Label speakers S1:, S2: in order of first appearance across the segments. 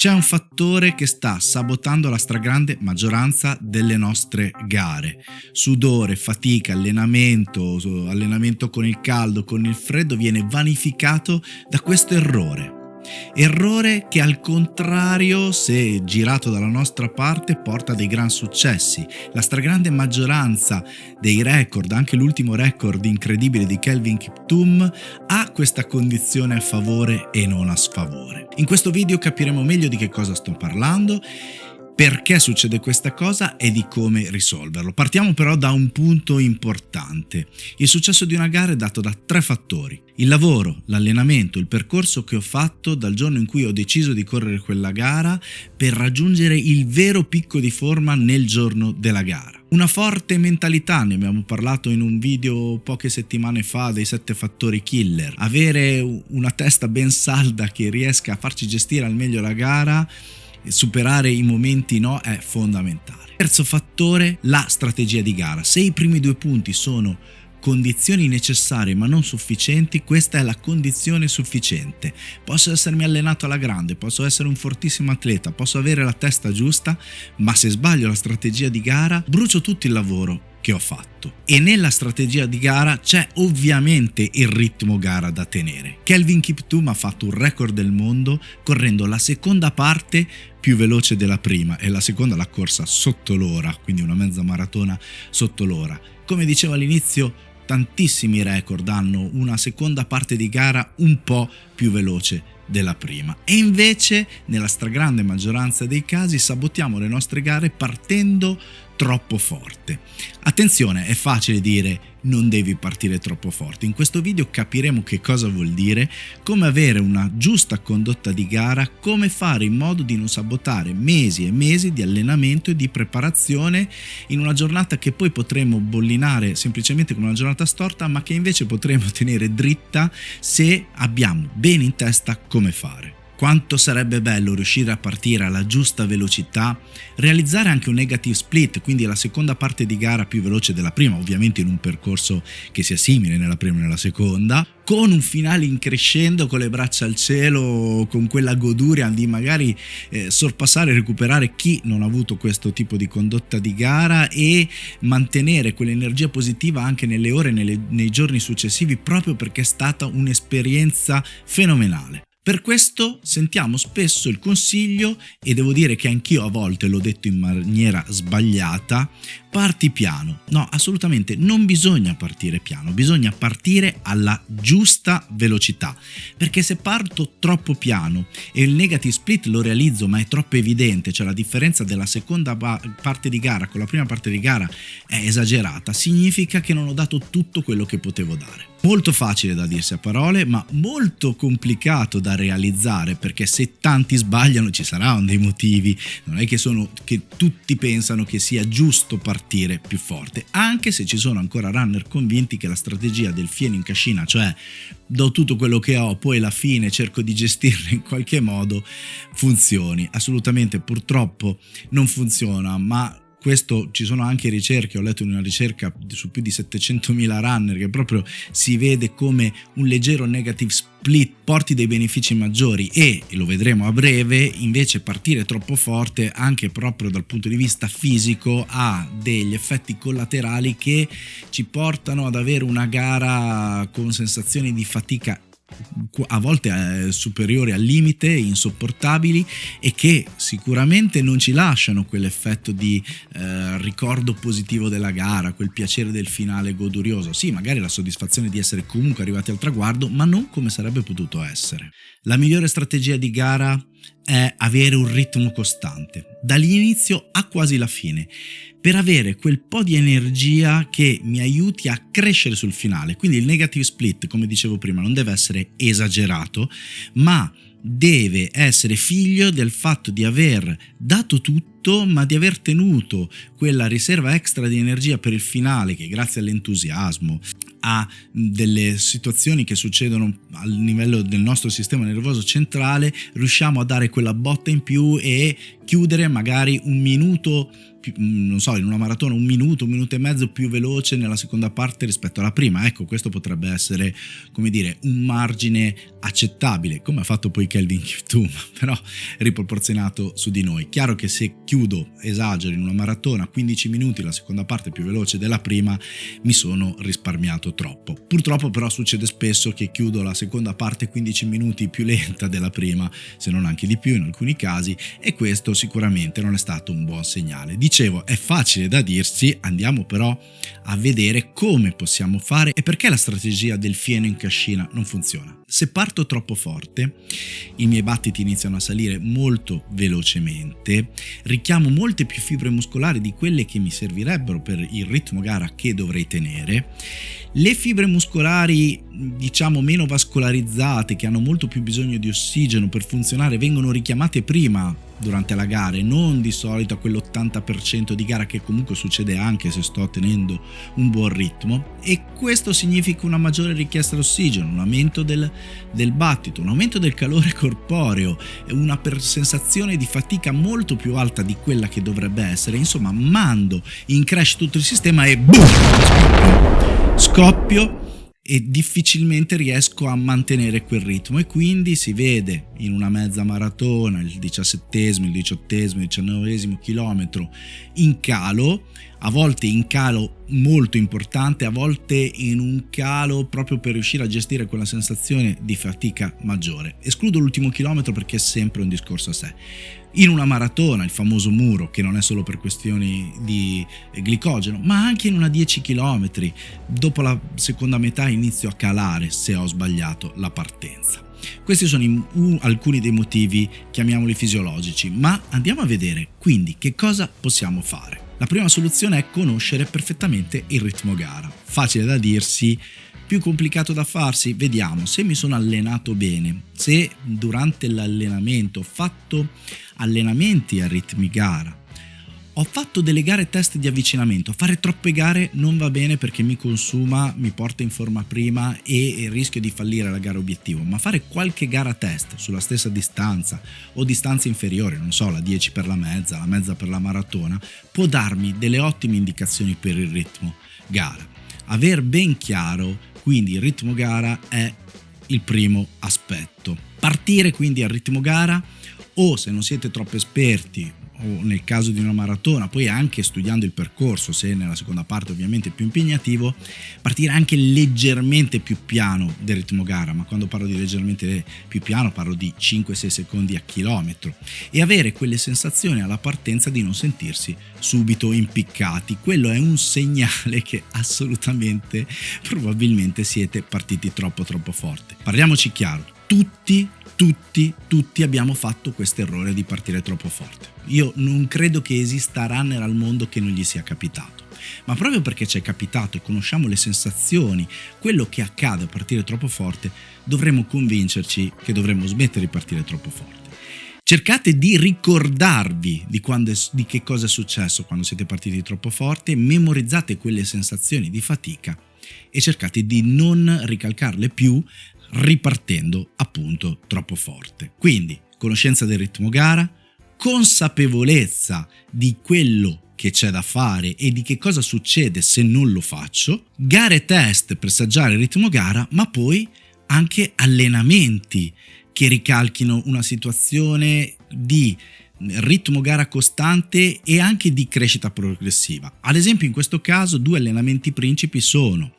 S1: C'è un fattore che sta sabotando la stragrande maggioranza delle nostre gare. Sudore, fatica, allenamento con il caldo, con il freddo viene vanificato da questo errore. Errore che al contrario, se girato dalla nostra parte, porta dei gran successi. La stragrande maggioranza dei record, anche l'ultimo record incredibile di Kelvin Kiptum, ha questa condizione a favore e non a sfavore. In questo video capiremo meglio di che cosa sto parlando, perché succede questa cosa e di come risolverlo. Partiamo però da un punto importante. Il successo di una gara è dato da 3 fattori: il lavoro, l'allenamento, il percorso che ho fatto dal giorno in cui ho deciso di correre quella gara per raggiungere il vero picco di forma nel giorno della gara. Una forte mentalità, ne abbiamo parlato in un video poche settimane fa dei 7 fattori killer. Avere una testa ben salda che riesca a farci gestire al meglio la gara e superare i momenti no è fondamentale. Terzo fattore, la strategia di gara. Se i primi 2 punti sono condizioni necessarie ma non sufficienti, questa è la condizione sufficiente. Posso essermi allenato alla grande, posso essere un fortissimo atleta, posso avere la testa giusta, ma se sbaglio la strategia di gara brucio tutto il lavoro che ho fatto. E nella strategia di gara c'è ovviamente il ritmo gara da tenere. Kelvin Kiptum ha fatto un record del mondo correndo la seconda parte più veloce della prima, e la seconda l'ha corsa sotto l'ora, quindi una mezza maratona sotto l'ora. Come dicevo all'inizio, tantissimi record hanno una seconda parte di gara un po' più veloce della prima, e invece nella stragrande maggioranza dei casi sabotiamo le nostre gare partendo troppo forte. Attenzione, è facile dire non devi partire troppo forte. In questo video capiremo che cosa vuol dire, come avere una giusta condotta di gara, come fare in modo di non sabotare mesi e mesi di allenamento e di preparazione in una giornata che poi potremo bollinare semplicemente come una giornata storta, ma che invece potremo tenere dritta se abbiamo bene in testa come fare. Quanto sarebbe bello riuscire a partire alla giusta velocità, realizzare anche un negative split, quindi la seconda parte di gara più veloce della prima, ovviamente in un percorso che sia simile nella prima e nella seconda, con un finale in crescendo, con le braccia al cielo, con quella goduria di magari sorpassare e recuperare chi non ha avuto questo tipo di condotta di gara e mantenere quell'energia positiva anche nelle ore e nei giorni successivi, proprio perché è stata un'esperienza fenomenale. Per questo sentiamo spesso il consiglio, e devo dire che anch'io a volte l'ho detto in maniera sbagliata: parti piano. No, assolutamente non bisogna partire piano, bisogna partire alla giusta velocità, perché se parto troppo piano e il negative split lo realizzo ma è troppo evidente, cioè la differenza della seconda parte di gara con la prima parte di gara è esagerata, significa che non ho dato tutto quello che potevo dare. Molto facile da dirsi a parole, ma molto complicato da realizzare, perché se tanti sbagliano ci saranno dei motivi, non è che tutti pensano che sia giusto partire più forte, anche se ci sono ancora runner convinti che la strategia del fieno in cascina, cioè do tutto quello che ho, poi alla fine cerco di gestirlo in qualche modo, funzioni. Assolutamente, purtroppo non funziona, ma questo ci sono anche ricerche, ho letto in una ricerca su più di 700.000 runner che proprio si vede come un leggero negative split porti dei benefici maggiori, e lo vedremo a breve. Invece partire troppo forte, anche proprio dal punto di vista fisico, ha degli effetti collaterali che ci portano ad avere una gara con sensazioni di fatica a volte superiori al limite, insopportabili, e che sicuramente non ci lasciano quell'effetto di ricordo positivo della gara, quel piacere del finale godurioso. Sì, magari la soddisfazione di essere comunque arrivati al traguardo, ma non come sarebbe potuto essere. La migliore strategia di gara è avere un ritmo costante, dall'inizio a quasi la fine, per avere quel po' di energia che mi aiuti a crescere sul finale. Quindi il negative split, come dicevo prima, non deve essere esagerato, ma deve essere figlio del fatto di aver dato tutto, ma di aver tenuto quella riserva extra di energia per il finale, che grazie all'entusiasmo, a delle situazioni che succedono al livello del nostro sistema nervoso centrale, riusciamo a dare quella botta in più e chiudere magari un minuto non so, in una maratona un minuto e mezzo più veloce nella seconda parte rispetto alla prima. Ecco, questo potrebbe essere, come dire, un margine accettabile, come ha fatto poi Kelvin Kiptum, però riproporzionato su di noi. Chiaro che se chiudo, esagero, in una maratona 15 minuti, la seconda parte più veloce della prima, mi sono risparmiato troppo. Purtroppo però succede spesso che chiudo la seconda parte 15 minuti più lenta della prima, se non anche di più in alcuni casi, e questo sicuramente non è stato un buon segnale. Dicevo, è facile da dirsi, andiamo però a vedere come possiamo fare e perché la strategia del fieno in cascina non funziona. Se parto troppo forte, i miei battiti iniziano a salire molto velocemente, richiamo molte più fibre muscolari di quelle che mi servirebbero per il ritmo gara che dovrei tenere. Le fibre muscolari, diciamo, meno vascolarizzate, che hanno molto più bisogno di ossigeno per funzionare, vengono richiamate prima durante la gara e non di solito a quell'80% di gara che comunque succede anche se sto tenendo un buon ritmo, e questo significa una maggiore richiesta di ossigeno, un aumento del battito, un aumento del calore corporeo, una sensazione di fatica molto più alta di quella che dovrebbe essere. Insomma, mando in crash tutto il sistema e boom, scoppio e difficilmente riesco a mantenere quel ritmo, e quindi si vede in una mezza maratona il 17esimo, il 18esimo, il 19esimo chilometro in calo, a volte in calo molto importante, a volte in un calo proprio per riuscire a gestire quella sensazione di fatica maggiore. Escludo l'ultimo chilometro perché è sempre un discorso a sé. In una maratona, il famoso muro, che non è solo per questioni di glicogeno, ma anche in una 10 km, dopo la seconda metà inizio a calare se ho sbagliato la partenza. Questi sono alcuni dei motivi, chiamiamoli fisiologici, ma andiamo a vedere quindi che cosa possiamo fare. La prima soluzione è conoscere perfettamente il ritmo gara. Facile da dirsi, più complicato da farsi. Vediamo. Se mi sono allenato bene, se durante l'allenamento ho fatto allenamenti a ritmi gara, ho fatto delle gare test di avvicinamento. Fare troppe gare non va bene perché mi consuma, mi porta in forma prima e rischio di fallire la gara obiettivo, ma fare qualche gara test sulla stessa distanza o distanze inferiori, non so, la 10 per la mezza per la maratona, può darmi delle ottime indicazioni per il ritmo gara. Aver ben chiaro quindi il ritmo gara è il primo aspetto. Partire quindi al ritmo gara, o se non siete troppo esperti, o nel caso di una maratona, poi anche studiando il percorso, se nella seconda parte ovviamente è più impegnativo, partire anche leggermente più piano del ritmo gara, ma quando parlo di leggermente più piano parlo di 5-6 secondi a chilometro, e avere quelle sensazioni alla partenza di non sentirsi subito impiccati. Quello è un segnale che assolutamente probabilmente siete partiti troppo forte. Parliamoci chiaro, tutti abbiamo fatto questo errore di partire troppo forte. Io non credo che esista runner al mondo che non gli sia capitato, ma proprio perché ci è capitato e conosciamo le sensazioni, quello che accade a partire troppo forte, dovremmo convincerci che dovremmo smettere di partire troppo forte. Cercate di ricordarvi di che cosa è successo quando siete partiti troppo forte, memorizzate quelle sensazioni di fatica e cercate di non ricalcarle più ripartendo appunto troppo forte. Quindi conoscenza del ritmo gara, consapevolezza di quello che c'è da fare e di che cosa succede se non lo faccio, gare test per saggiare il ritmo gara, ma poi anche allenamenti che ricalchino una situazione di ritmo gara costante e anche di crescita progressiva. Ad esempio, in questo caso 2 allenamenti principi sono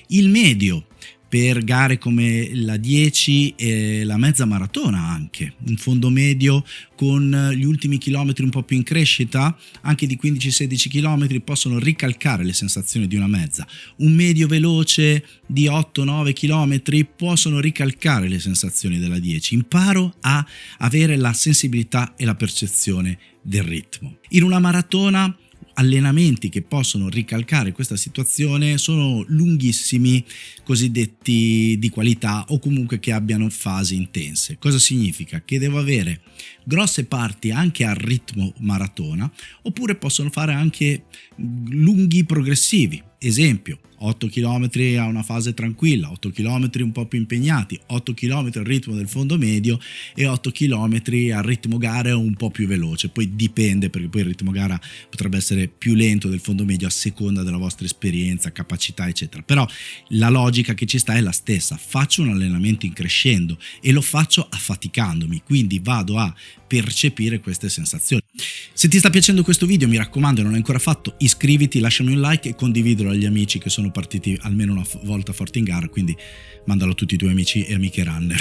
S1: il medio per gare come la 10 e la mezza maratona, anche un fondo medio con gli ultimi chilometri un po' più in crescita, anche di 15-16 chilometri, possono ricalcare le sensazioni di una mezza. Un medio veloce di 8-9 chilometri possono ricalcare le sensazioni della 10. Imparo a avere la sensibilità e la percezione del ritmo. In una maratona allenamenti che possono ricalcare questa situazione sono lunghissimi, cosiddetti di qualità, o comunque che abbiano fasi intense. Cosa significa? Che devo avere grosse parti anche al ritmo maratona, oppure possono fare anche lunghi progressivi. Esempio, 8 km a una fase tranquilla, 8 km un po' più impegnati, 8 km al ritmo del fondo medio e 8 km al ritmo gara un po' più veloce. Poi dipende, perché poi il ritmo gara potrebbe essere più lento del fondo medio a seconda della vostra esperienza, capacità eccetera, però la logica che ci sta è la stessa. Faccio un allenamento in crescendo e lo faccio affaticandomi, quindi vado a percepire queste sensazioni. Se ti sta piacendo questo video, mi raccomando, non l'hai ancora fatto, iscriviti, lasciami un like e condividilo agli amici che sono partiti almeno una volta forti in gara, quindi mandalo a tutti i tuoi amici e amiche runner.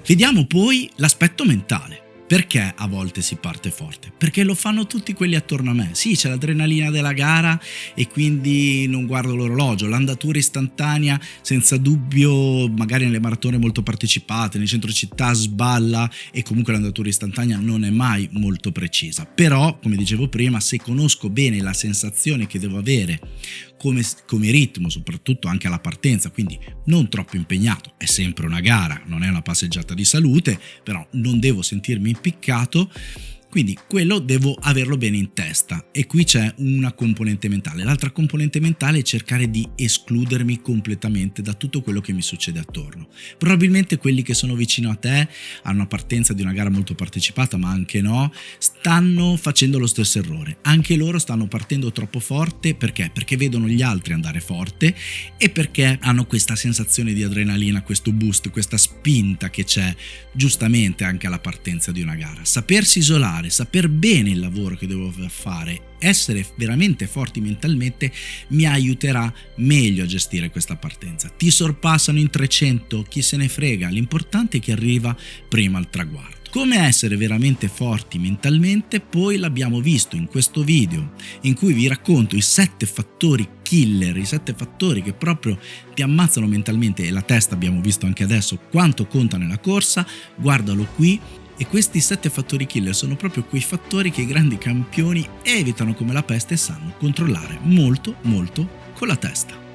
S1: Vediamo poi l'aspetto mentale. Perché a volte si parte forte? Perché lo fanno tutti quelli attorno a me. Sì, c'è l'adrenalina della gara e quindi non guardo l'orologio. L'andatura istantanea, senza dubbio, magari nelle maratone molto partecipate, nel centro città sballa e comunque l'andatura istantanea non è mai molto precisa. Però, come dicevo prima, se conosco bene la sensazione che devo avere come ritmo, soprattutto anche alla partenza, quindi non troppo impegnato, è sempre una gara, non è una passeggiata di salute, però non devo sentirmi impiccato, quindi quello devo averlo bene in testa. E qui c'è una componente mentale. L'altra componente mentale è cercare di escludermi completamente da tutto quello che mi succede attorno. Probabilmente quelli che sono vicino a te, hanno una partenza di una gara molto partecipata, ma anche no, stanno facendo lo stesso errore. Anche loro stanno partendo troppo forte. Perché? Perché vedono gli altri andare forte e perché hanno questa sensazione di adrenalina, questo boost, questa spinta che c'è giustamente anche alla partenza di una gara. Sapersi isolare, saper bene il lavoro che devo fare, essere veramente forti mentalmente mi aiuterà meglio a gestire questa partenza. Ti sorpassano in 300, chi se ne frega, l'importante è che arriva prima al traguardo. Come essere veramente forti mentalmente poi l'abbiamo visto in questo video, in cui vi racconto i 7 fattori killer, i 7 fattori che proprio ti ammazzano mentalmente, e la testa abbiamo visto anche adesso quanto conta nella corsa. Guardalo qui. E questi 7 fattori killer sono proprio quei fattori che i grandi campioni evitano come la peste e sanno controllare molto con la testa.